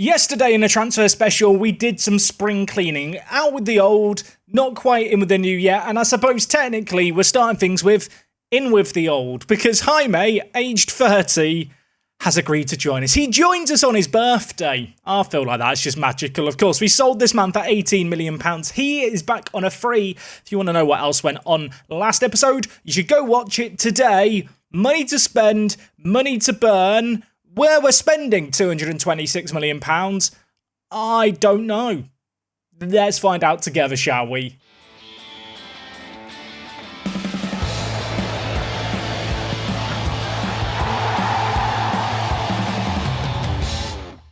Yesterday in a transfer special, we did some spring cleaning. Out with the old, not quite in with the new yet, and I suppose technically we're starting things with in with the old, because Jaime, aged 30, has agreed to join us. He joins us on his birthday. I feel like that's just magical. Of course, we sold this man for £18 million. He is back on a free. If you want to know what else went on last episode, you should go watch it today. Money to spend, money to burn. Where we're spending £226 million, I don't know. Let's find out together, shall we?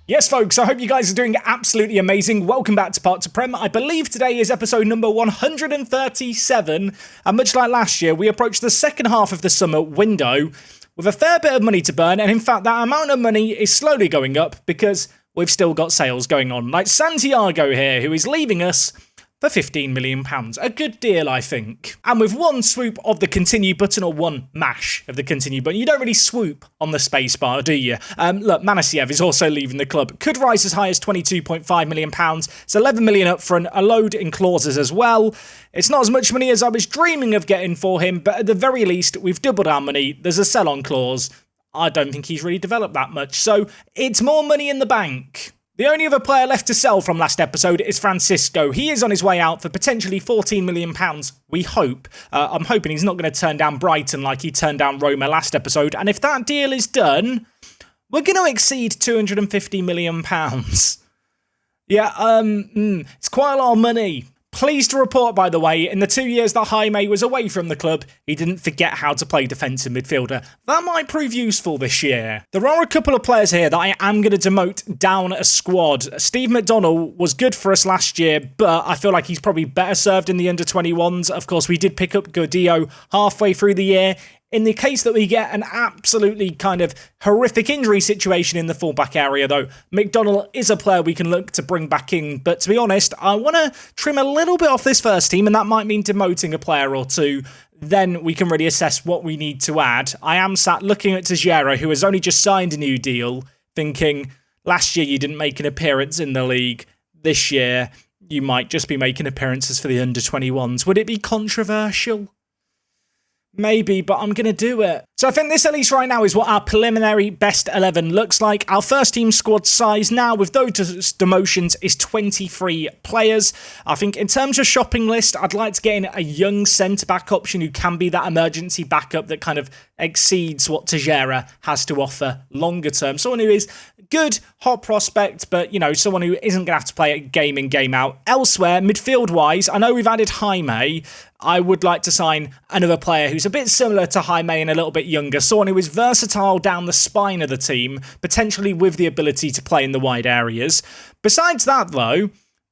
Yes, folks, I hope you guys are doing absolutely amazing. Welcome back to Part to Prem. I believe today is episode number 137, and much like last year, we approach the second half of the summer window with a fair bit of money to burn, and in fact, that amount of money is slowly going up because we've still got sales going on, like Santiago here, who is leaving us for £15 million. A good deal, I think. And with one swoop of the continue button, or one mash of the continue button, you don't really swoop on the space bar, do you? Look, Manasiev is also leaving the club. Could rise as high as £22.5 million. It's £11 million up front, a load in clauses as well. It's not as much money as I was dreaming of getting for him, but at the very least, we've doubled our money. There's a sell-on clause. I don't think he's really developed that much, so it's more money in the bank. The only other player left to sell from last episode is Francisco. He is on his way out for potentially £14 million, we hope. I'm hoping he's not going to turn down Brighton like he turned down Roma last episode. And if that deal is done, we're going to exceed £250 million. Yeah, it's quite a lot of money. Pleased to report, by the way, in the 2 years that Jaime was away from the club, he didn't forget how to play defensive midfielder. That might prove useful this year. There are a couple of players here that I am going to demote down a squad. Steve McDonnell was good for us last year, but I feel like he's probably better served in the under-21s. Of course, we did pick up Gordillo halfway through the year. In the case that we get an absolutely kind of horrific injury situation in the fullback area, though, McDonnell is a player we can look to bring back in. But to be honest, I want to trim a little bit off this first team, and that might mean demoting a player or two. Then we can really assess what we need to add. I am sat looking at Tejera, who has only just signed a new deal, thinking, last year you didn't make an appearance in the league. This year, you might just be making appearances for the under-21s. Would it be controversial? Maybe, but I'm going to do it. So I think this, at least right now, is what our preliminary best 11 looks like. Our first team squad size now, with those demotions, is 23 players. I think in terms of shopping list, I'd like to get in a young centre-back option who can be that emergency backup that kind of exceeds what Tejera has to offer longer term. Someone who is good, hot prospect, but, you know, someone who isn't going to have to play it game in, game out. Elsewhere, midfield-wise, I know we've added Jaime. I would like to sign another player who's a bit similar to Jaime and a little bit younger. Someone who is versatile down the spine of the team, potentially with the ability to play in the wide areas. Besides that, though,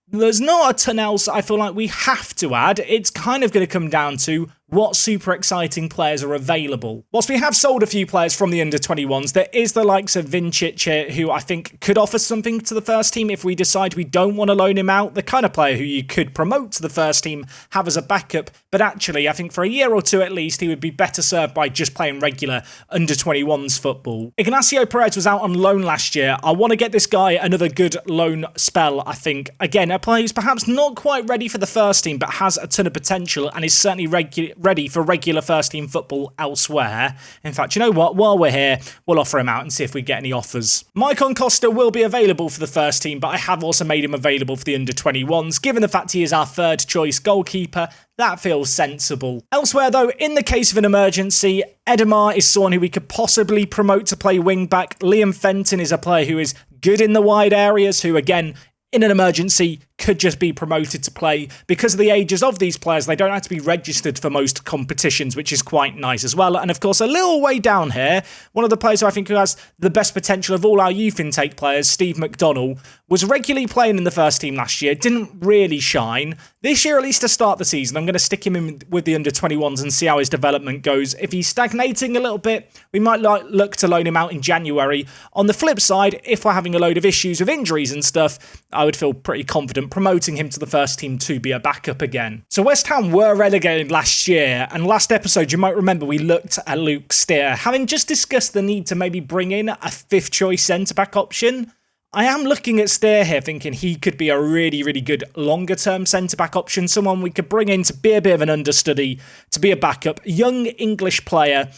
there's not a ton else I feel like we have to add. It's kind of going to come down to what super exciting players are available. Whilst we have sold a few players from the under-21s, there is the likes of Vincic here, who I think could offer something to the first team if we decide we don't want to loan him out. The kind of player who you could promote to the first team, have as a backup, but actually I think for a year or two at least he would be better served by just playing regular under-21s football. Ignacio Perez was out on loan last year. I want to get this guy another good loan spell, I think. Again, a player who's perhaps not quite ready for the first team, but has a ton of potential and is certainly ready for regular first team football elsewhere. In fact, you know what? While we're here, we'll offer him out and see if we get any offers. Maicon Costa will be available for the first team, but I have also made him available for the under-21s. Given the fact he is our third choice goalkeeper, that feels sensible. Elsewhere, though, in the case of an emergency, Edamar is someone who we could possibly promote to play wing-back. Liam Fenton is a player who is good in the wide areas, who, again, in an emergency, could just be promoted to play. Because of the ages of these players, they don't have to be registered for most competitions, which is quite nice as well. And of course, a little way down here, one of the players who I think who has the best potential of all our youth intake players, Steve McDonnell, was regularly playing in the first team last year, didn't really shine. This year, at least to start the season, I'm going to stick him in with the under-21s and see how his development goes. If he's stagnating a little bit, we might look to loan him out in January. On the flip side, if we're having a load of issues with injuries and stuff, I would feel pretty confident promoting him to the first team to be a backup again. So West Ham were relegated last year, and last episode you might remember we looked at Luke Steer. Having just discussed the need to maybe bring in a fifth choice centre-back option, I am looking at Steer here thinking he could be a really, really good longer-term centre-back option, someone we could bring in to be a bit of an understudy, to be a backup, young English player.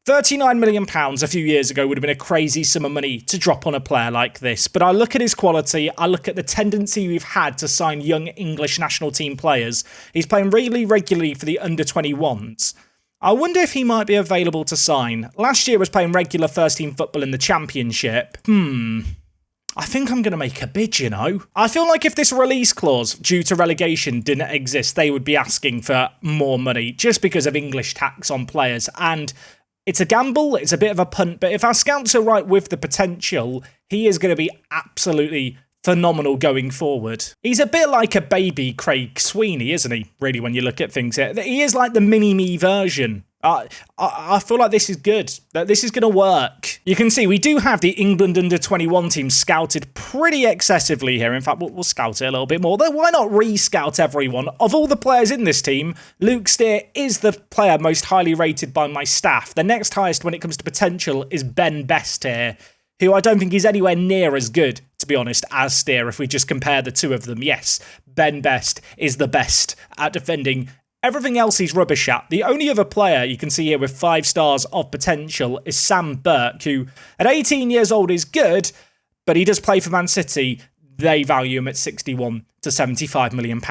£39 million a few years ago would have been a crazy sum of money to drop on a player like this. But I look at his quality, I look at the tendency we've had to sign young English national team players. He's playing really regularly for the under-21s. I wonder if he might be available to sign. Last year was playing regular first-team football in the Championship. I think I'm going to make a bid, you know. I feel like if this release clause due to relegation didn't exist, they would be asking for more money just because of English tax on players. And it's a gamble, it's a bit of a punt, but if our scouts are right with the potential, he is going to be absolutely phenomenal going forward. He's a bit like a baby Craig Sweeney, isn't he? Really, when you look at things here. He is like the mini-me version. I feel like this is good. That this is going to work. You can see we do have the England under-21 team scouted pretty excessively here. In fact, we'll scout it a little bit more. Though why not re-scout everyone? Of all the players in this team, Luke Steer is the player most highly rated by my staff. The next highest when it comes to potential is Ben Best here, who I don't think is anywhere near as good, to be honest, as Steer if we just compare the two of them. Yes, Ben Best is the best at defending. Everything else he's rubbish at. The only other player you can see here with 5 stars of potential is Sam Burke, who at 18 years old is good, but he does play for Man City. They value him at £61 to £75 million.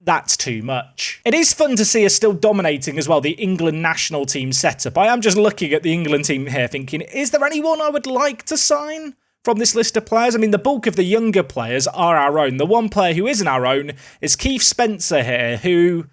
That's too much. It is fun to see us still dominating as well, the England national team setup. I am just looking at the England team here thinking, is there anyone I would like to sign from this list of players? I mean, the bulk of the younger players are our own. The one player who isn't our own is Keith Spencer here, who,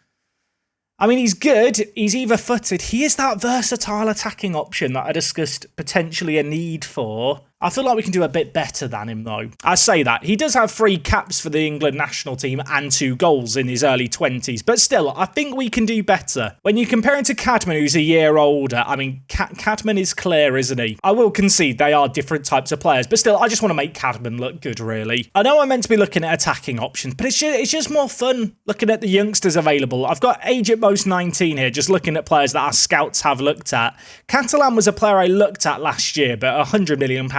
I mean, he's good, he's either-footed. He is that versatile attacking option that I discussed potentially a need for. I feel like we can do a bit better than him, though. I say that. He does have 3 caps for the England national team and 2 goals in his early 20s. But still, I think we can do better. When you compare him to Cadman, who's a year older, I mean, Cadman is clear, isn't he? I will concede they are different types of players. But still, I just want to make Cadman look good, really. I know I'm meant to be looking at attacking options, but it's just more fun looking at the youngsters available. I've got age at most 19 here, just looking at players that our scouts have looked at. Catalan was a player I looked at last year, but £100 million.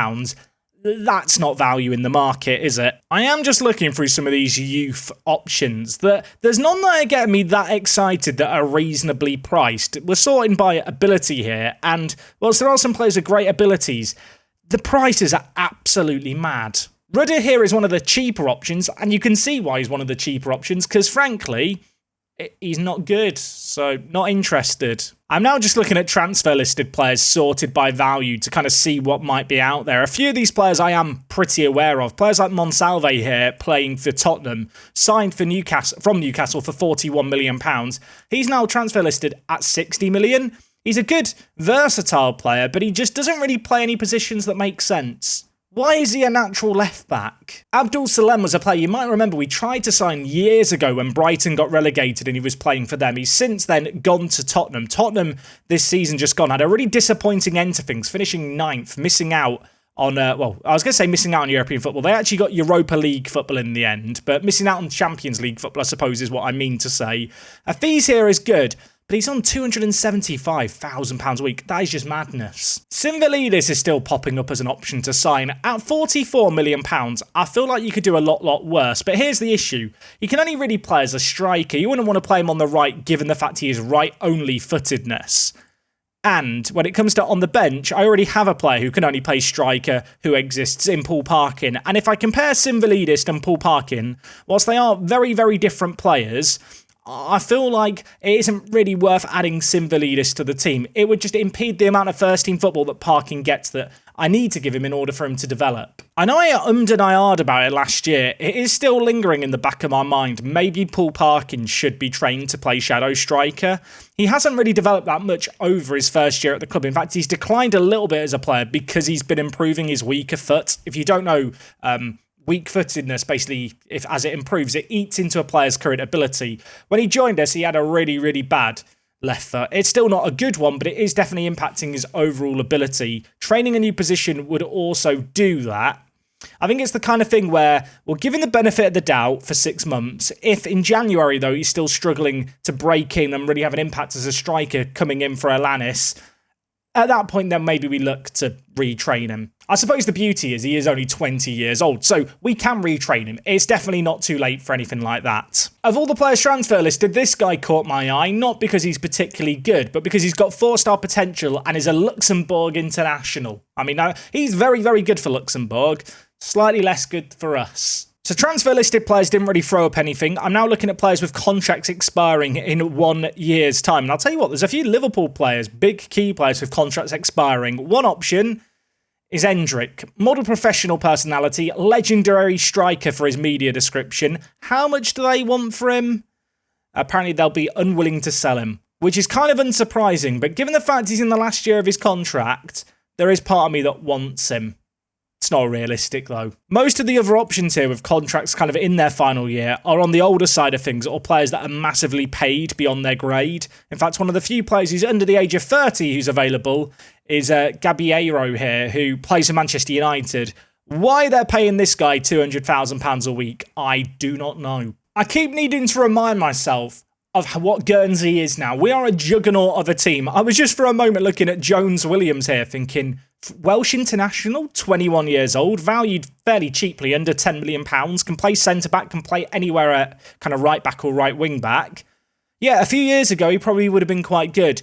That's not value in the market, is it? I am just looking through some of these youth options. There's none that are getting me that excited that are reasonably priced. We're sorting by ability here, and whilst there are some players with great abilities, the prices are absolutely mad. Rudder here is one of the cheaper options, and you can see why he's one of the cheaper options, because frankly, he's not good, so not interested. I'm now just looking at transfer listed players sorted by value to kind of see what might be out there. A few of these players I am pretty aware of. Players like Monsalve here playing for Tottenham, signed for Newcastle for £41 million. He's now transfer listed at £60 million. He's a good, versatile player, but he just doesn't really play any positions that make sense. Why is he a natural left back? Abdul Salem was a player you might remember we tried to sign years ago when Brighton got relegated and he was playing for them. He's since then gone to Tottenham. Tottenham this season just gone had a really disappointing end to things, finishing 9th, missing out on, I was going to say missing out on European football. They actually got Europa League football in the end, but missing out on Champions League football, I suppose, is what I mean to say. Fees here is good, but he's on £275,000 a week. That is just madness. Simvalidis is still popping up as an option to sign. At £44 million, I feel like you could do a lot worse. But here's the issue. He can only really play as a striker. You wouldn't want to play him on the right, given the fact he is right-only footedness. And when it comes to on the bench, I already have a player who can only play striker who exists in Paul Parkin. And if I compare Simvalidis and Paul Parkin, whilst they are very, very different players, I feel like it isn't really worth adding Simvalidis to the team. It would just impede the amount of first-team football that Parkin gets that I need to give him in order for him to develop. I know I ummed and I-ahed about it last year. It is still lingering in the back of my mind. Maybe Paul Parkin should be trained to play shadow striker. He hasn't really developed that much over his first year at the club. In fact, he's declined a little bit as a player because he's been improving his weaker foot. If you don't know, weak-footedness, basically, as it improves, it eats into a player's current ability. When he joined us, he had a really, really bad left foot. It's still not a good one, but it is definitely impacting his overall ability. Training a new position would also do that. I think it's the kind of thing where we'll give him the benefit of the doubt for 6 months. If in January, though, he's still struggling to break in and really have an impact as a striker coming in for Alanis, At that point, then maybe we look to retrain him. I suppose the beauty is he is only 20 years old, so we can retrain him. It's definitely not too late for anything like that. Of all the players transfer listed, this guy caught my eye, not because he's particularly good, but because he's got 4-star potential and is a Luxembourg international. I mean, he's very, very good for Luxembourg, slightly less good for us. So transfer listed players didn't really throw up anything. I'm now looking at players with contracts expiring in 1 year's time. And I'll tell you what, there's a few Liverpool players, big key players with contracts expiring. One option is Endrick. Model professional personality, legendary striker for his media description. How much do they want for him? Apparently they'll be unwilling to sell him, which is kind of unsurprising. But given the fact he's in the last year of his contract, there is part of me that wants him. It's not realistic, though. Most of the other options here with contracts kind of in their final year are on the older side of things, or players that are massively paid beyond their grade. In fact, one of the few players who's under the age of 30 who's available is Gabiero here, who plays for Manchester United. Why they're paying this guy £200,000 a week, I do not know. I keep needing to remind myself of what Guernsey is now. We are a juggernaut of a team. I was just for a moment looking at Jones Williams here thinking, Welsh international, 21 years old, valued fairly cheaply, under £10 million, can play centre-back, can play anywhere at kind of right-back or right wing-back. Yeah, a few years ago, he probably would have been quite good.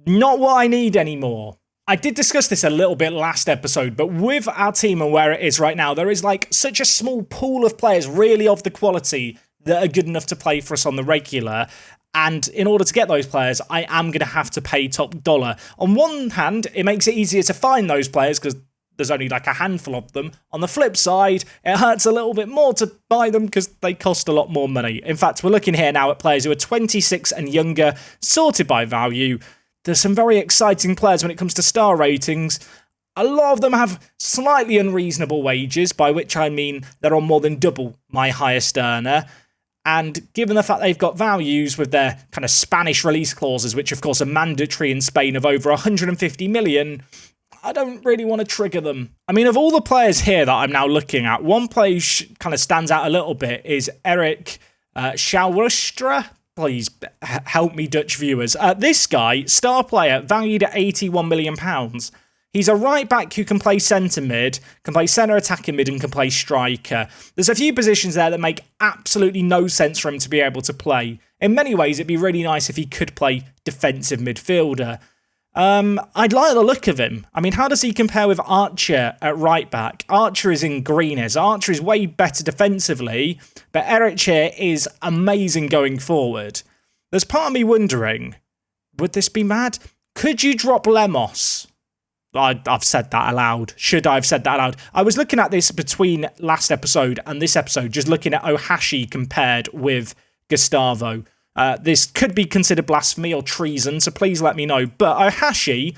Not what I need anymore. I did discuss this a little bit last episode, but with our team and where it is right now, there is like such a small pool of players really of the quality that are good enough to play for us on the regular. And in order to get those players, I am going to have to pay top dollar. On one hand, it makes it easier to find those players because there's only like a handful of them. On the flip side, it hurts a little bit more to buy them because they cost a lot more money. In fact, we're looking here now at players who are 26 and younger, sorted by value. There's some very exciting players when it comes to star ratings. A lot of them have slightly unreasonable wages, by which I mean they're on more than double my highest earner. And given the fact they've got values with their kind of Spanish release clauses, which of course are mandatory in Spain, of over 150 million, I don't really want to trigger them. I mean, of all the players here that I'm now looking at, one player kind of stands out a little bit is Eric Schauerstra. Please help me, Dutch viewers. This guy, star player, valued at £81 million. He's a right back who can play centre mid, can play centre attacking mid, and can play striker. There's a few positions there that make absolutely no sense for him to be able to play. In many ways, it'd be really nice if he could play defensive midfielder. I'd like the look of him. I mean, how does he compare with Archer at right back? Archer is in greeners. Archer is way better defensively, but Eric here is amazing going forward. There's part of me wondering, would this be mad? Could you drop Lemos? I've said that aloud. Should I have said that aloud? I was looking at this between last episode and this episode, just looking at Ohashi compared with Gustavo. This could be considered blasphemy or treason, so please let me know. But Ohashi,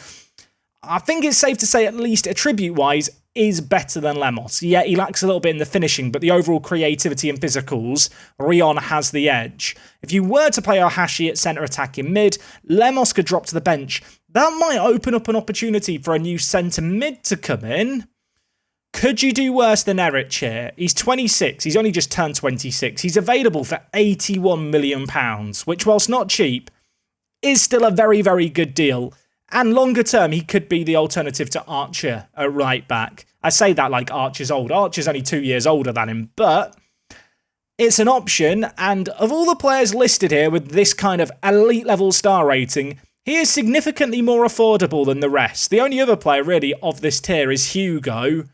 I think it's safe to say, at least attribute-wise, is better than Lemos. Yeah, he lacks a little bit in the finishing, but the overall creativity and physicals, Rion has the edge. If you were to play Ohashi at centre attacking mid, Lemos could drop to the bench. That might open up an opportunity for a new centre mid to come in. Could you do worse than Eric here? He's 26. He's only just turned 26. He's available for £81 million, which, whilst not cheap, is still a very, very good deal. And longer term, he could be the alternative to Archer at right back. I say that like Archer's old. Archer's only 2 years older than him, but it's an option. And of all the players listed here with this kind of elite level star rating, he is significantly more affordable than the rest. The only other player really of this tier is Hugo.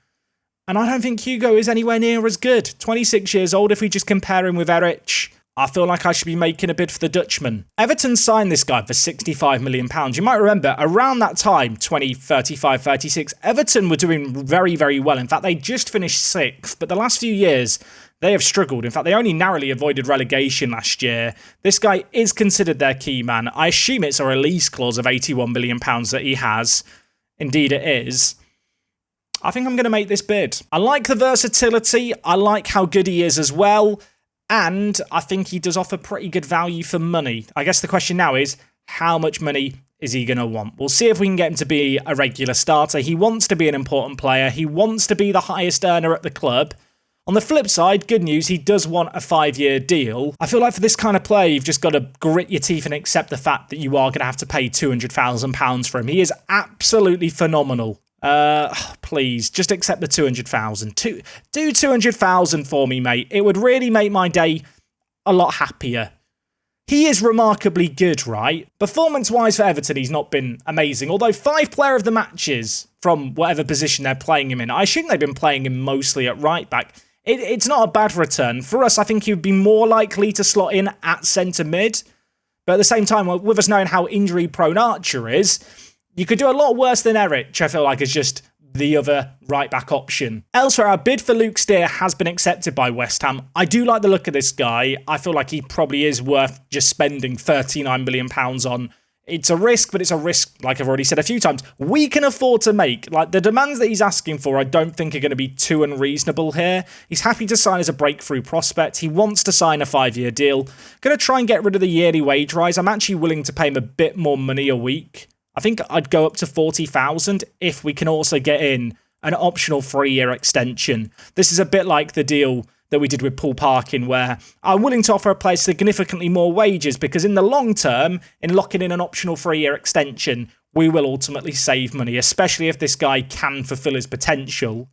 And I don't think Hugo is anywhere near as good. 26 years old, if we just compare him with Eric, I feel like I should be making a bid for the Dutchman. Everton signed this guy for £65 million. You might remember, around that time, 35, 36, Everton were doing very, very well. In fact, they just finished 6th, but the last few years, they have struggled. In fact, they only narrowly avoided relegation last year. This guy is considered their key man. I assume it's a release clause of £81 million that he has. Indeed, it is. I think I'm going to make this bid. I like the versatility. I like how good he is as well. And I think he does offer pretty good value for money. I guess the question now is, how much money is he going to want? We'll see if we can get him to be a regular starter. He wants to be an important player. He wants to be the highest earner at the club. On the flip side, good news, he does want a 5-year deal. I feel like for this kind of player, you've just got to grit your teeth and accept the fact that you are going to have to pay £200,000 for him. He is absolutely phenomenal. Please, just accept the 200,000. Do 200,000 for me, mate. It would really make my day a lot happier. He is remarkably good, right? Performance-wise for Everton, he's not been amazing. Although 5 player of the matches from whatever position they're playing him in, I assume they've been playing him mostly at right back. It's not a bad return. For us, I think he'd be more likely to slot in at centre mid. But at the same time, with us knowing how injury-prone Archer is, you could do a lot worse than Eric, I feel like, is just the other right-back option. Elsewhere, our bid for Luke Steer has been accepted by West Ham. I do like the look of this guy. I feel like he probably is worth just spending £39 million on. It's a risk, but it's a risk, like I've already said a few times, we can afford to make. Like, the demands that he's asking for, I don't think are going to be too unreasonable here. He's happy to sign as a breakthrough prospect. He wants to sign a 5-year deal. Going to try and get rid of the yearly wage rise. I'm actually willing to pay him a bit more money a week. I think I'd go up to 40,000 if we can also get in an optional 3-year extension. This is a bit like the deal that we did with Paul Parkin, where I'm willing to offer a player significantly more wages because in the long term, in locking in an optional 3-year extension, we will ultimately save money, especially if this guy can fulfill his potential.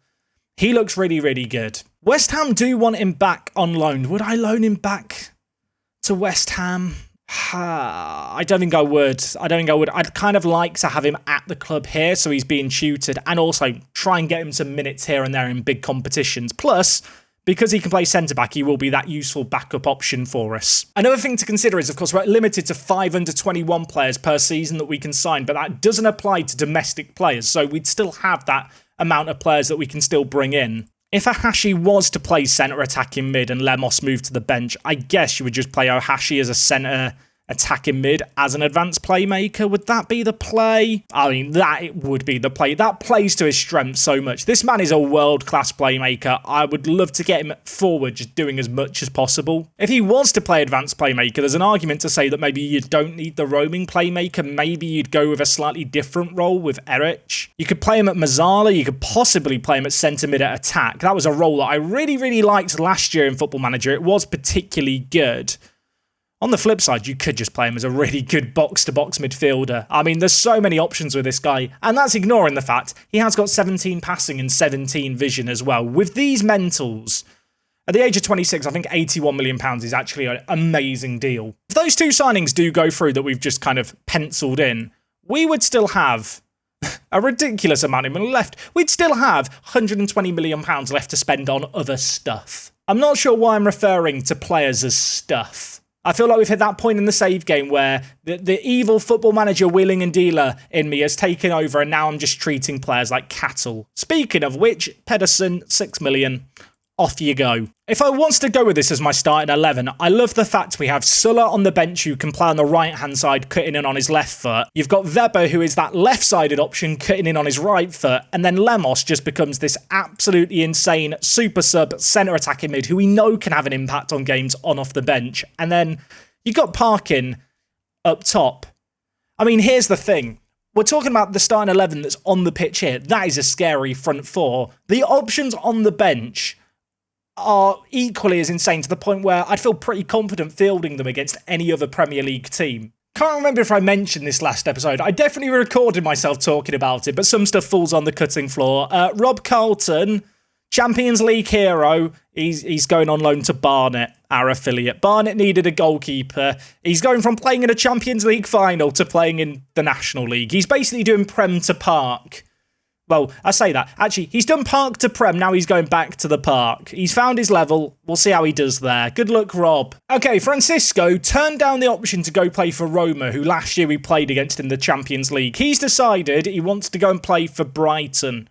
He looks really, really good. West Ham do want him back on loan. Would I loan him back to West Ham? I don't think I would. I'd kind of like to have him at the club here so he's being tutored and also try and get him some minutes here and there in big competitions. Plus, because he can play centre-back, he will be that useful backup option for us. Another thing to consider is, of course, we're limited to 5 under-21 players per season that we can sign, but that doesn't apply to domestic players, so we'd still have that amount of players that we can still bring in. If Ohashi was to play centre attacking mid and Lemos moved to the bench, I guess you would just play Ohashi as a centre attacking mid as an advanced playmaker. Would that be the play? I mean, that it would be the play. That plays to his strength so much. This man is a world-class playmaker. I would love to get him forward, just doing as much as possible. If he was to play advanced playmaker, there's an argument to say that maybe you don't need the roaming playmaker. Maybe you'd go with a slightly different role with Eric. You could play him at Mazzala. You could possibly play him at centre mid at attack. That was a role that I really, really liked last year in Football Manager. It was particularly good. On the flip side, you could just play him as a really good box-to-box midfielder. I mean, there's so many options with this guy, and that's ignoring the fact he has got 17 passing and 17 vision as well. With these mentals, at the age of 26, I think £81 million is actually an amazing deal. If those 2 signings do go through that we've just kind of penciled in, we would still have a ridiculous amount of money left. We'd still have £120 million left to spend on other stuff. I'm not sure why I'm referring to players as stuff. I feel like we've hit that point in the save game where the evil Football Manager wheeling and dealer in me has taken over and now I'm just treating players like cattle. Speaking of which, Pedersen, 6 million. Off you go. If I was to go with this as my starting 11, I love the fact we have Sulla on the bench who can play on the right-hand side, cutting in on his left foot. You've got Weber, who is that left-sided option, cutting in on his right foot. And then Lemos just becomes this absolutely insane super sub centre attacking mid who we know can have an impact on games on off the bench. And then you've got Parkin up top. I mean, here's the thing. We're talking about the starting 11 that's on the pitch here. That is a scary front four. The options on the bench are equally as insane to the point where I'd feel pretty confident fielding them against any other Premier League team. Can't remember if I mentioned this last episode. I definitely recorded myself talking about it, but some stuff falls on the cutting floor. Rob Carlton, Champions League hero, he's going on loan to Barnet, our affiliate. Barnet needed a goalkeeper. He's going from playing in a Champions League final to playing in the National League. He's basically doing Prem to Park. Well, I say that. Actually, he's done Park to Prem, now he's going back to the Park. He's found his level. We'll see how he does there. Good luck, Rob. Okay, Francisco turned down the option to go play for Roma, who last year we played against in the Champions League. He's decided he wants to go and play for Brighton.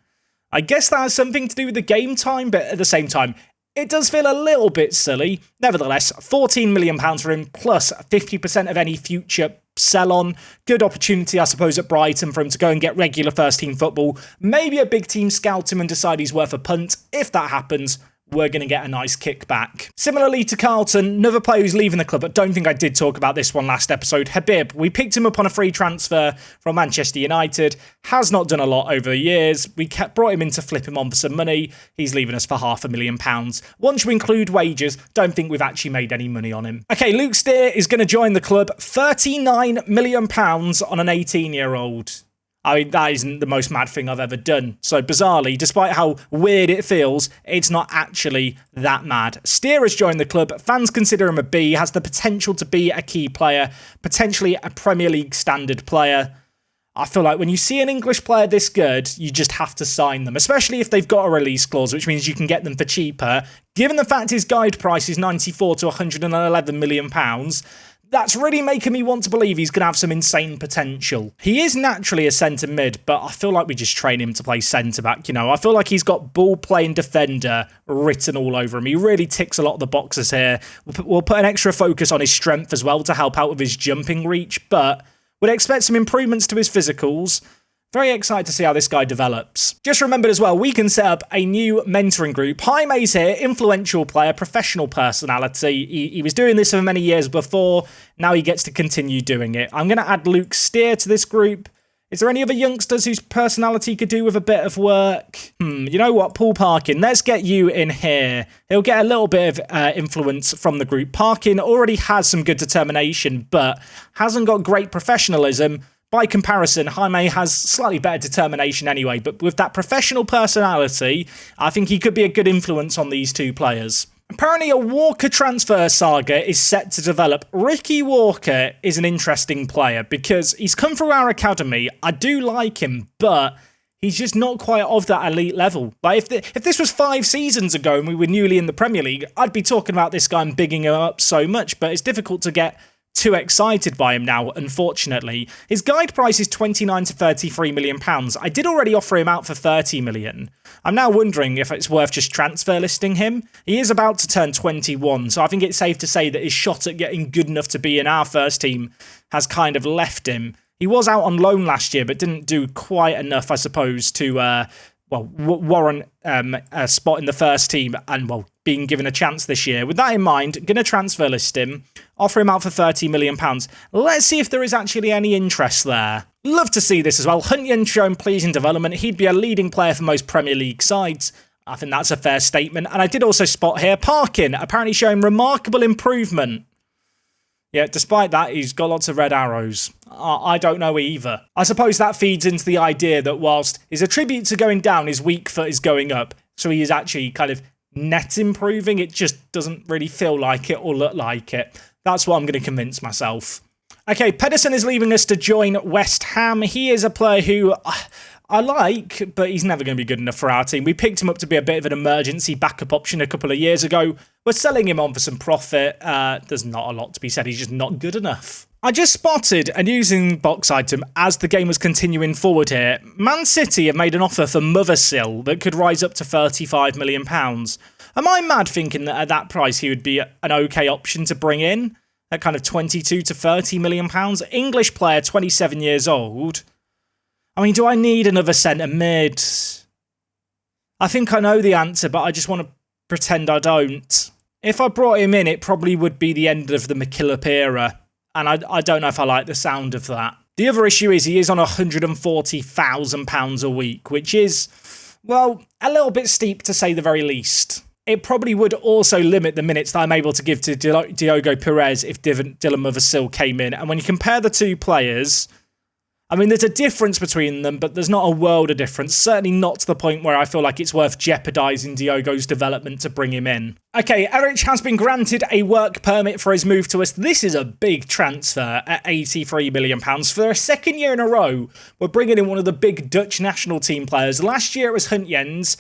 I guess that has something to do with the game time, but at the same time, it does feel a little bit silly. Nevertheless, £14 million for him, plus 50% of any future sell on. Good opportunity, I suppose, at Brighton for him to go and get regular first-team football. Maybe a big team scout him and decide he's worth a punt. If that happens, we're going to get a nice kickback. Similarly to Carlton, another player who's leaving the club, I don't think I did talk about this one last episode, Habib. We picked him up on a free transfer from Manchester United, has not done a lot over the years. We brought him in to flip him on for some money. He's leaving us for £500,000. Once you include wages, don't think we've actually made any money on him. Okay, Luke Steer is going to join the club, £39 million on an 18-year-old. I mean, that isn't the most mad thing I've ever done. So bizarrely, despite how weird it feels, it's not actually that mad. Steer has joined the club. Fans consider him a B, has the potential to be a key player, potentially a Premier League standard player. I feel like when you see an English player this good, you just have to sign them, especially if they've got a release clause, which means you can get them for cheaper. Given the fact his guide price is £94 to £111 million, that's really making me want to believe he's going to have some insane potential. He is naturally a centre mid, but I feel like we just train him to play centre back, you know. I feel like he's got ball-playing defender written all over him. He really ticks a lot of the boxes here. We'll put an extra focus on his strength as well to help out with his jumping reach, but would expect some improvements to his physicals. Very excited to see how this guy develops. Just remembered as well, we can set up a new mentoring group. Jaime's here, influential player, professional personality. He was doing this for many years before. Now he gets to continue doing it. I'm going to add Luke Steer to this group. Is there any other youngsters whose personality could do with a bit of work? You know what? Paul Parkin, let's get you in here. He'll get a little bit of influence from the group. Parkin already has some good determination, but hasn't got great professionalism. By comparison, Jaime has slightly better determination anyway, but with that professional personality, I think he could be a good influence on these two players. Apparently, a Walker transfer saga is set to develop. Ricky Walker is an interesting player because he's come through our academy. I do like him, but he's just not quite of that elite level. Like if this was 5 seasons ago and we were newly in the Premier League, I'd be talking about this guy and bigging him up so much, but it's difficult to get too excited by him now, unfortunately. His guide price is £29 to £33 million. I did already offer him out for £30 million. I'm now wondering if it's worth just transfer listing him. He is about to turn 21, so I think it's safe to say that his shot at getting good enough to be in our first team has kind of left him. He was out on loan last year, but didn't do quite enough, I suppose, to warrant a spot in the first team and, being given a chance this year. With that in mind, going to transfer list him, offer him out for £30 million. Let's see if there is actually any interest there. Love to see this as well. Hunyan's shown pleasing development. He'd be a leading player for most Premier League sides. I think that's a fair statement. And I did also spot here Parkin, apparently showing remarkable improvement. Yeah, despite that, he's got lots of red arrows. I don't know either. I suppose that feeds into the idea that whilst his attributes are going down, his weak foot is going up. So he is actually kind of net improving. It just doesn't really feel like it or look like it. That's what I'm going to convince myself. Okay, Pedersen is leaving us to join West Ham. He is a player who I like, but he's never going to be good enough for our team. We picked him up to be a bit of an emergency backup option a couple of years ago. We're selling him on for some profit. There's not a lot to be said. He's just not good enough. I just spotted a using box item as the game was continuing forward here. Man City have made an offer for Mothersill that could rise up to £35 million. Am I mad thinking that at that price he would be an okay option to bring in? At kind of £22 to £30 million? English player, 27 years old. I mean, do I need another centre mid? I think I know the answer, but I just want to pretend I don't. If I brought him in, it probably would be the end of the McKillop era. And I don't know if I like the sound of that. The other issue is he is on £140,000 a week, which is, well, a little bit steep to say the very least. It probably would also limit the minutes that I'm able to give to Diogo Perez if Dylan Mothersill came in. And when you compare the two players, I mean, there's a difference between them, but there's not a world of difference. Certainly not to the point where I feel like it's worth jeopardising Diogo's development to bring him in. Okay, Eric has been granted a work permit for his move to us. This is a big transfer at £83 million. For a second year in a row, we're bringing in one of the big Dutch national team players. Last year it was Hunyan's.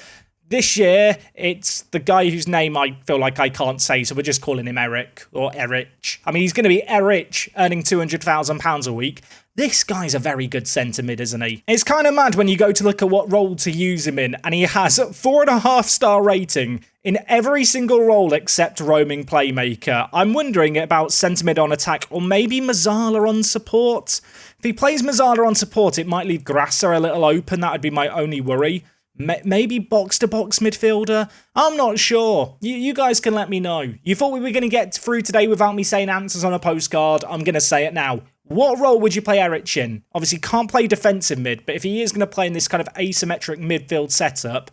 This year, it's the guy whose name I feel like I can't say, so we're just calling him Eric, or Erich. I mean, he's going to be Erich, earning £200,000 a week. This guy's a very good centre mid, isn't he? It's kind of mad when you go to look at what role to use him in, and he has a 4.5-star rating in every single role except roaming playmaker. I'm wondering about centre mid on attack, or maybe Mazzala on support. If he plays Mazzala on support, it might leave Grasser a little open. That would be my only worry. Maybe box-to-box midfielder? I'm not sure. You guys can let me know. You thought we were going to get through today without me saying answers on a postcard. I'm going to say it now. What role would you play Eric in? Obviously, can't play defensive mid, but if he is going to play in this kind of asymmetric midfield setup,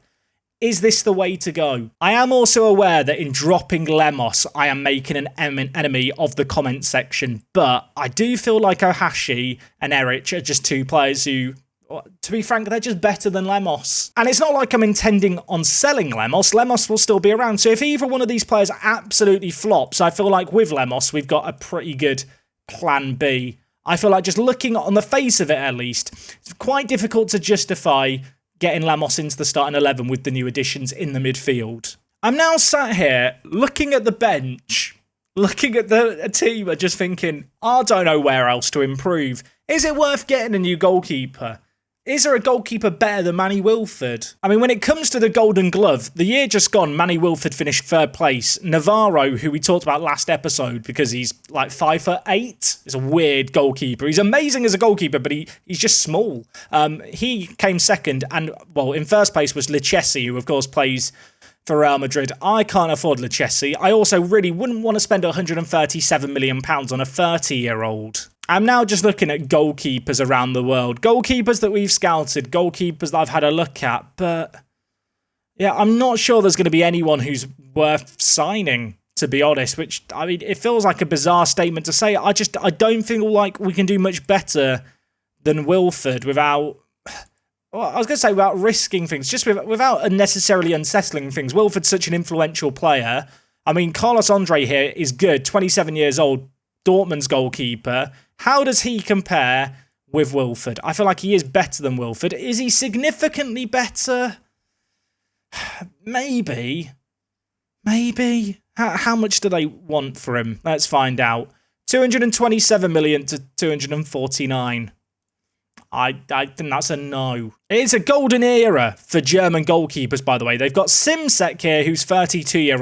is this the way to go? I am also aware that in dropping Lemos, I am making an enemy of the comment section, but I do feel like Ohashi and Eric are just two players who, to be frank, they're just better than Lemos. And it's not like I'm intending on selling Lemos. Lemos will still be around. So if either one of these players absolutely flops, I feel like with Lemos, we've got a pretty good plan B. I feel like just looking on the face of it, at least, it's quite difficult to justify getting Lemos into the starting 11 with the new additions in the midfield. I'm now sat here looking at the bench, looking at the team, and just thinking, I don't know where else to improve. Is it worth getting a new goalkeeper? Is there a goalkeeper better than Manny Wilford? I mean, when it comes to the Golden Glove, the year just gone, Manny Wilford finished third place. Navarro, who we talked about last episode because he's like 5'8", is a weird goalkeeper. He's amazing as a goalkeeper, but he's just small. He came second, and, well, in first place was Lucchesi, who, of course, plays for Real Madrid. I can't afford Lucchesi. I also really wouldn't want to spend £137 million on a 30-year-old. I'm now just looking at goalkeepers around the world. Goalkeepers that we've scouted, goalkeepers that I've had a look at, but yeah, I'm not sure there's going to be anyone who's worth signing, to be honest, which, I mean, it feels like a bizarre statement to say. I don't feel like we can do much better than Wilford without, well, I was going to say without risking things, just without unnecessarily unsettling things. Wilford's such an influential player. I mean, Carlos Andre here is good, 27 years old, Dortmund's goalkeeper. How does he compare with Wilford? I feel like he is better than Wilford. Is he significantly better? Maybe. How much do they want for him? Let's find out. 227 million to 249. I think that's a no. It's a golden era for German goalkeepers, by the way. They've got Simsek here, who's 32 years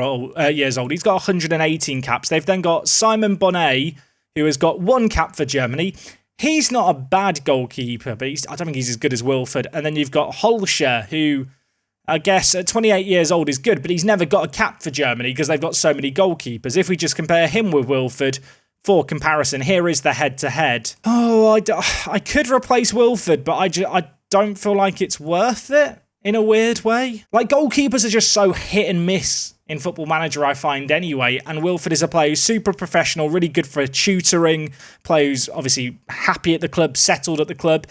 old. He's got 118 caps. They've then got Simon Bonnet, who has got 1 cap for Germany. He's not a bad goalkeeper, but I don't think he's as good as Wilford. And then you've got Holscher, who I guess at 28 years old is good, but he's never got a cap for Germany because they've got so many goalkeepers. If we just compare him with Wilford, for comparison, here is the head-to-head. Oh, I could replace Wilford, but I don't feel like it's worth it in a weird way. Like, goalkeepers are just so hit and miss in Football Manager, I find anyway, and Wilford is a player who's super professional, really good for tutoring, player who's obviously happy at the club, settled at the club.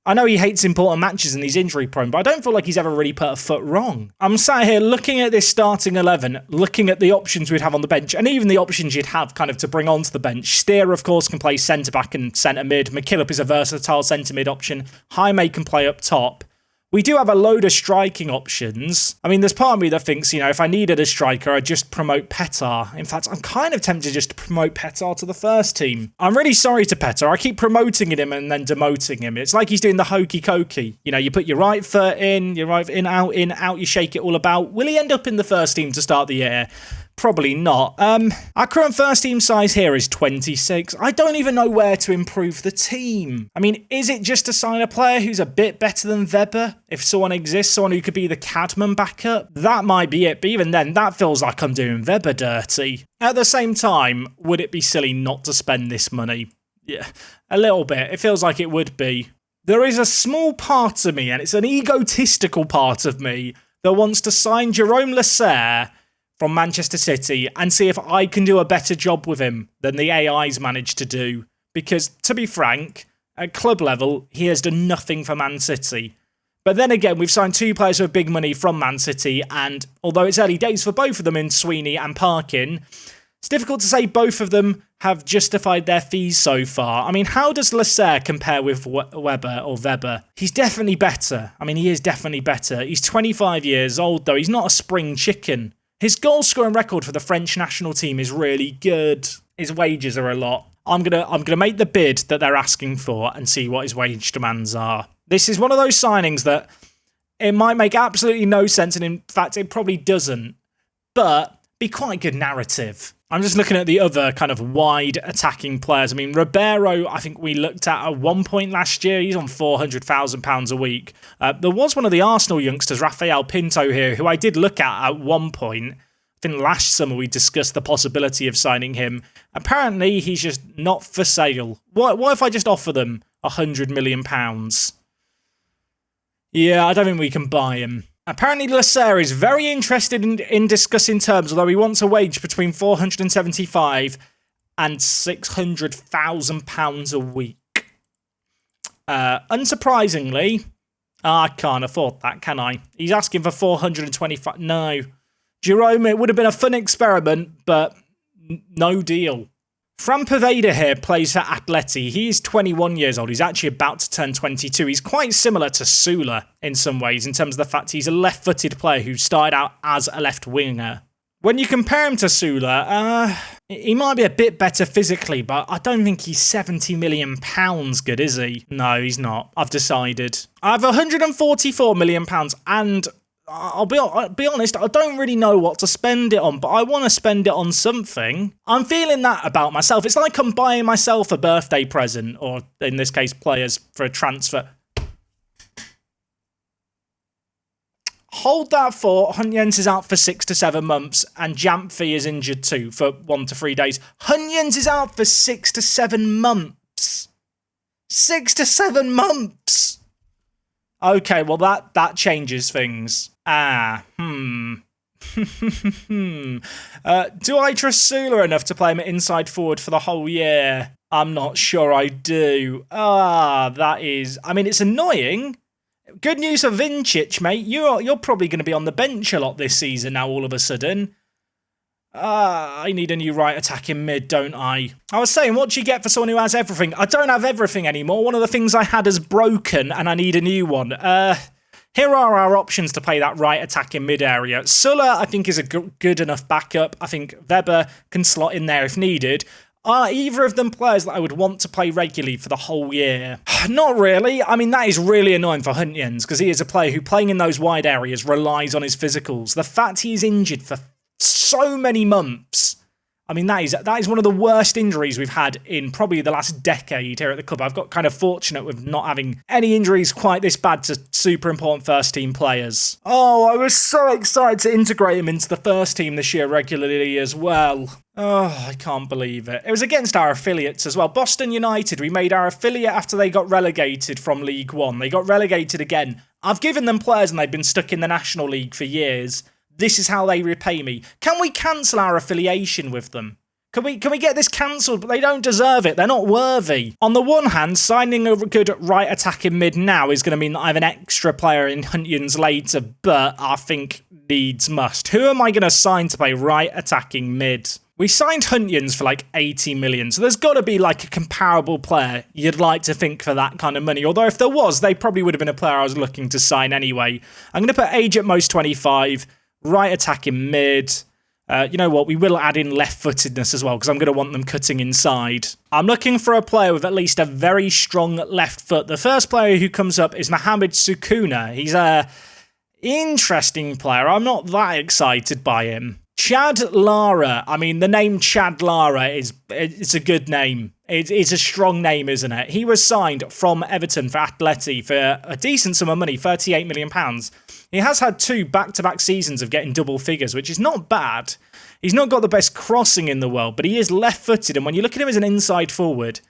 I know he hates important matches and he's injury prone, but I don't feel like he's ever really put a foot wrong. I'm sat here looking at this starting 11, looking at the options we'd have on the bench, and even the options you'd have kind of to bring onto the bench. Steer, of course, can play centre-back and centre-mid. McKillop is a versatile centre-mid option. Jaime can play up top. We do have a load of striking options. I mean, there's part of me that thinks, you know, if I needed a striker, I'd just promote Petar. In fact, I'm kind of tempted just to promote Petar to the first team. I'm really sorry to Petar. I keep promoting him and then demoting him. It's like he's doing the hokey cokey. You know, you put your right foot in, your right in, out, you shake it all about. Will he end up in the first team to start the year? Probably not. Our current first team size here is 26. I don't even know where to improve the team. I mean, is it just to sign a player who's a bit better than Weber? If someone exists, someone who could be the Cadman backup? That might be it, but even then, that feels like I'm doing Weber dirty. At the same time, would it be silly not to spend this money? Yeah, a little bit. It feels like it would be. There is a small part of me, and it's an egotistical part of me, that wants to sign Jerome Lasserre from Manchester City and see if I can do a better job with him than the AI's managed to do. Because, to be frank, at club level, he has done nothing for Man City. But then again, we've signed 2 players with big money from Man City, and although it's early days for both of them in Sweeney and Parkin, it's difficult to say both of them have justified their fees so far. I mean, how does Lasserre compare with Weber? He's definitely better. I mean, he is definitely better. He's 25 years old, though. He's not a spring chicken. His goal-scoring record for the French national team is really good. His wages are a lot. I'm gonna make the bid that they're asking for and see what his wage demands are. This is one of those signings that it might make absolutely no sense, and in fact, it probably doesn't. But be quite a good narrative. I'm just looking at the other kind of wide attacking players. I mean, Ribeiro, I think we looked at one point last year. He's on £400,000 a week. There was one of the Arsenal youngsters, Rafael Pinto here, who I did look at one point. I think last summer we discussed the possibility of signing him. Apparently, he's just not for sale. What if I just offer them £100 million? Yeah, I don't think we can buy him. Apparently, Lasser is very interested in discussing terms, although he wants a wage between £475,000 and £600,000 a week. Unsurprisingly, I can't afford that, can I? He's asking for £425,000. No. Jerome, it would have been a fun experiment, but no deal. Fran Poveda here plays for Atleti. He is 21 years old. He's actually about to turn 22. He's quite similar to Sula in some ways in terms of the fact he's a left-footed player who started out as a left winger. When you compare him to Sula, he might be a bit better physically, but I don't think he's £70 million good, is he? No, he's not. I've decided. I have £144 million and I'll be honest, I don't really know what to spend it on, but I want to spend it on something. I'm feeling that about myself. It's like I'm buying myself a birthday present, or in this case, players for a transfer. Hold that thought. Hunyens is out for 6 to 7 months, and Jamphy is injured too for 1 to 3 days. Hunyens is out for 6 to 7 months. 6 to 7 months! Okay, well that changes things. Do I trust Sula enough to play him inside forward for the whole year? I'm not sure I do. That is... I mean, it's annoying. Good news for Vincic, mate. You're probably going to be on the bench a lot this season now, all of a sudden. I need a new right attacking mid, don't I? I was saying, what do you get for someone who has everything? I don't have everything anymore. One of the things I had is broken, and I need a new one. Here are our options to play that right attacking mid area. Sulla, I think, is a good enough backup. I think Weber can slot in there if needed. Are either of them players that I would want to play regularly for the whole year? Not really. I mean, that is really annoying for Hunyens, because he is a player who, playing in those wide areas, relies on his physicals. The fact he is injured for so many months. I mean, that is one of the worst injuries we've had in probably the last decade here at the club. I've got kind of fortunate with not having any injuries quite this bad to super important first team players. Oh, I was so excited to integrate him into the first team this year regularly as well. Oh, I can't believe it. It was against our affiliates as well. Boston United, we made our affiliate after they got relegated from League One. They got relegated again. I've given them players and they've been stuck in the National League for years. This is how they repay me. Can we cancel our affiliation with them? Can we get this cancelled? But they don't deserve it. They're not worthy. On the one hand, signing a good right attacking mid now is going to mean that I have an extra player in Hunyens later, but I think needs must. Who am I going to sign to play right attacking mid? We signed Hunyens for like 80 million, so there's got to be like a comparable player you'd like to think for that kind of money. Although if there was, they probably would have been a player I was looking to sign anyway. I'm going to put age at most 25. Right attacking mid. You know what? We will add in left-footedness as well because I'm going to want them cutting inside. I'm looking for a player with at least a very strong left foot. The first player who comes up is Mohamed Sukuna. He's a interesting player. I'm not that excited by him. Chad Lara. I mean, the name Chad Lara it's a good name. It's a strong name, isn't it? He was signed from Everton for Atleti for a decent sum of money, £38 million. He has had 2 back-to-back seasons of getting double figures, which is not bad. He's not got the best crossing in the world, but he is left-footed, and when you look at him as an inside forward,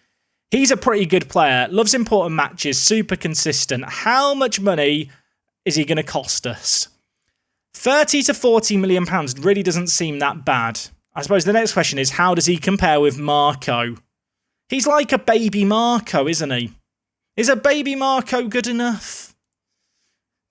he's a pretty good player, loves important matches, super consistent. How much money is he going to cost us? 30 to 40 million pounds really doesn't seem that bad. I suppose the next question is, how does he compare with Marco? He's like a baby Marco, isn't he? Is a baby Marco good enough?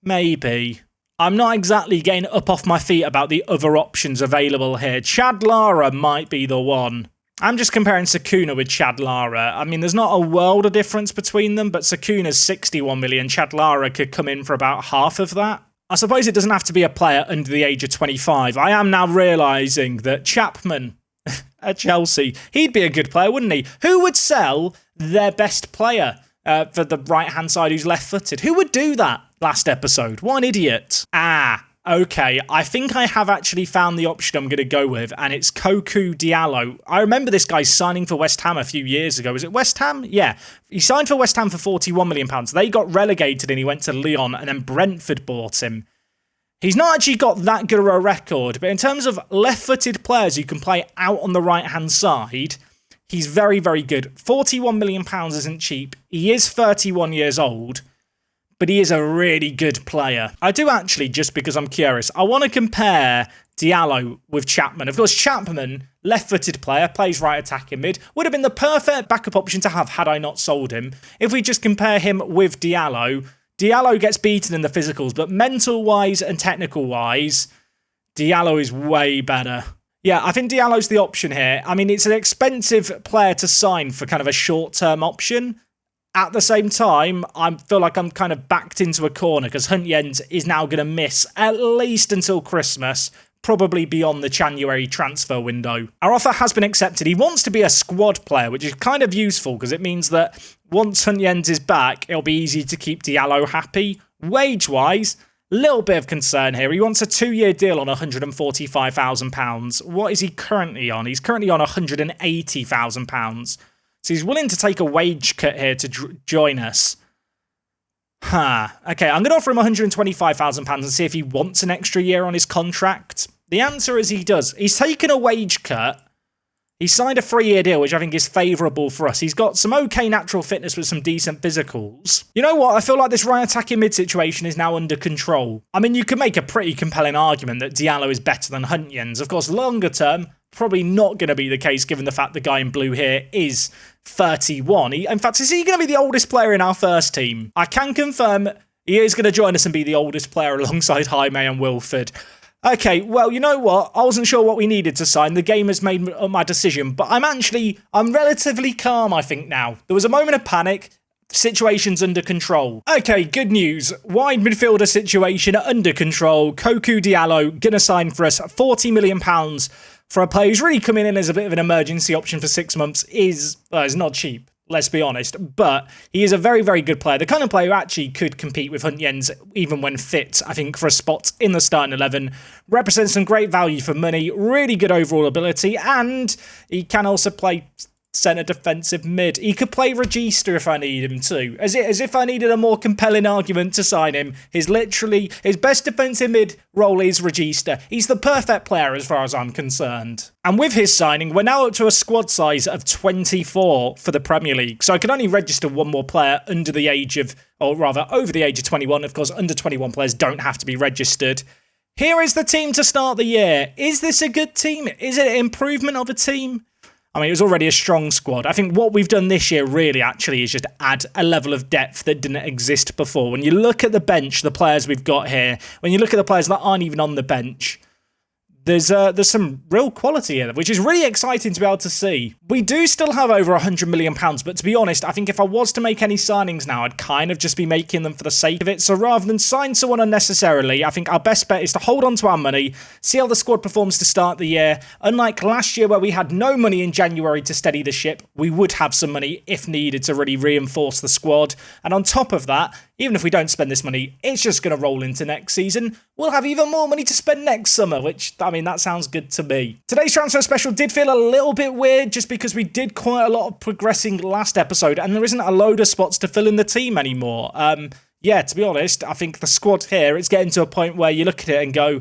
Maybe. I'm not exactly getting up off my feet about the other options available here. Chad Lara might be the one. I'm just comparing Sukuna with Chad Lara. I mean, there's not a world of difference between them, but Sukuna's 61 million. Chad Lara could come in for about half of that. I suppose it doesn't have to be a player under the age of 25. I am now realising that Chapman at Chelsea, he'd be a good player, wouldn't he? Who would sell their best player for the right-hand side who's left-footed? Who would do that last episode? What an idiot. Okay, I think I have actually found the option I'm going to go with, and it's Cocu Diallo. I remember this guy signing for West Ham a few years ago. Was it West Ham? Yeah. He signed for West Ham for £41 million. They got relegated and he went to Lyon, and then Brentford bought him. He's not actually got that good of a record, but in terms of left-footed players who can play out on the right-hand side, he's very, very good. £41 million isn't cheap. He is 31 years old, but he is a really good player. I do actually, just because I'm curious, I want to compare Diallo with Chapman. Of course, Chapman, left-footed player, plays right attacking mid, would have been the perfect backup option to have had I not sold him. If we just compare him with Diallo, Diallo gets beaten in the physicals, but mental-wise and technical-wise, Diallo is way better. Yeah, I think Diallo's the option here. I mean, it's an expensive player to sign for kind of a short-term option. At the same time, I feel like I'm kind of backed into a corner because Hunt Jens is now going to miss at least until Christmas, probably beyond the January transfer window. Our offer has been accepted. He wants to be a squad player, which is kind of useful because it means that once Hunt Jens is back, it'll be easy to keep Diallo happy. Wage-wise, little bit of concern here. He wants a 2-year deal on £145,000. What is he currently on? He's currently on £180,000. So he's willing to take a wage cut here to join us. Okay, I'm going to offer him £125,000 and see if he wants an extra year on his contract. The answer is he does. He's taken a wage cut. He signed a 3-year deal, which I think is favourable for us. He's got some okay natural fitness with some decent physicals. You know what? I feel like this right attacking mid situation is now under control. I mean, you could make a pretty compelling argument that Diallo is better than Hunt Jens. Of course, longer term, probably not going to be the case given the fact the guy in blue here is 31. In fact, is he going to be the oldest player in our first team? I can confirm he is going to join us and be the oldest player alongside Jaime and Wilford. Okay, well, you know what? I wasn't sure what we needed to sign. The game has made my decision, but I'm relatively calm, I think, now. There was a moment of panic. Situation's under control. Okay, good news. Wide midfielder situation under control. Cocu Diallo gonna sign for us £40 million for a player who's really coming in as a bit of an emergency option for 6 months is not cheap. Let's be honest, but he is a very, very good player. The kind of player who actually could compete with Hunt Jens even when fit, I think, for a spot in the starting 11. Represents some great value for money, really good overall ability, and he can also play centre defensive mid. He could play Regista if I need him to. As if I needed a more compelling argument to sign him. His best defensive mid role is Regista. He's the perfect player as far as I'm concerned. And with his signing, we're now up to a squad size of 24 for the Premier League. So I can only register one more player under the age of, or rather over the age of 21. Of course, under 21 players don't have to be registered. Here is the team to start the year. Is this a good team? Is it an improvement of a team? I mean, it was already a strong squad. I think what we've done this year really actually is just add a level of depth that didn't exist before. When you look at the bench, the players we've got here, when you look at the players that aren't even on the bench, there's some real quality here, which is really exciting to be able to see. We do still have over £100 million, but to be honest, I think if I was to make any signings now, I'd kind of just be making them for the sake of it. So rather than sign someone unnecessarily, I think our best bet is to hold on to our money, see how the squad performs to start the year. Unlike last year where we had no money in January to steady the ship, we would have some money if needed to really reinforce the squad. And on top of that, even if we don't spend this money, it's just going to roll into next season. We'll have even more money to spend next summer, which, I mean, that sounds good to me. Today's transfer special did feel a little bit weird just because we did quite a lot of progressing last episode and there isn't a load of spots to fill in the team anymore. Yeah, to be honest, I think the squad here, it's getting to a point where you look at it and go,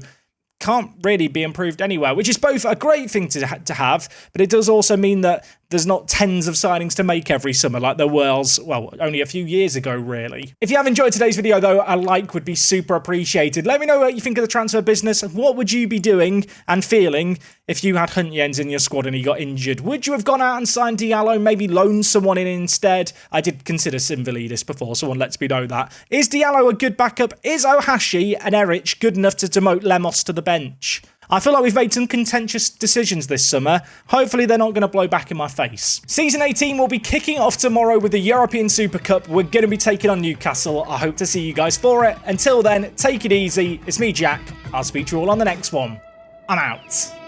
can't really be improved anywhere, which is both a great thing to have, but it does also mean that there's not tens of signings to make every summer like there was, well, only a few years ago, really. If you have enjoyed today's video, though, a like would be super appreciated. Let me know what you think of the transfer business. What would you be doing and feeling if you had Hunt Jens in your squad and he got injured? Would you have gone out and signed Diallo, maybe loaned someone in instead? I did consider Finalizing before, someone lets me know that. Is Diallo a good backup? Is Ohashi and Erich good enough to demote Lemos to the bench? I feel like we've made some contentious decisions this summer. Hopefully they're not going to blow back in my face. Season 18 will be kicking off tomorrow with the European Super Cup. We're going to be taking on Newcastle. I hope to see you guys for it. Until then, take it easy. It's me, Jack. I'll speak to you all on the next one. I'm out.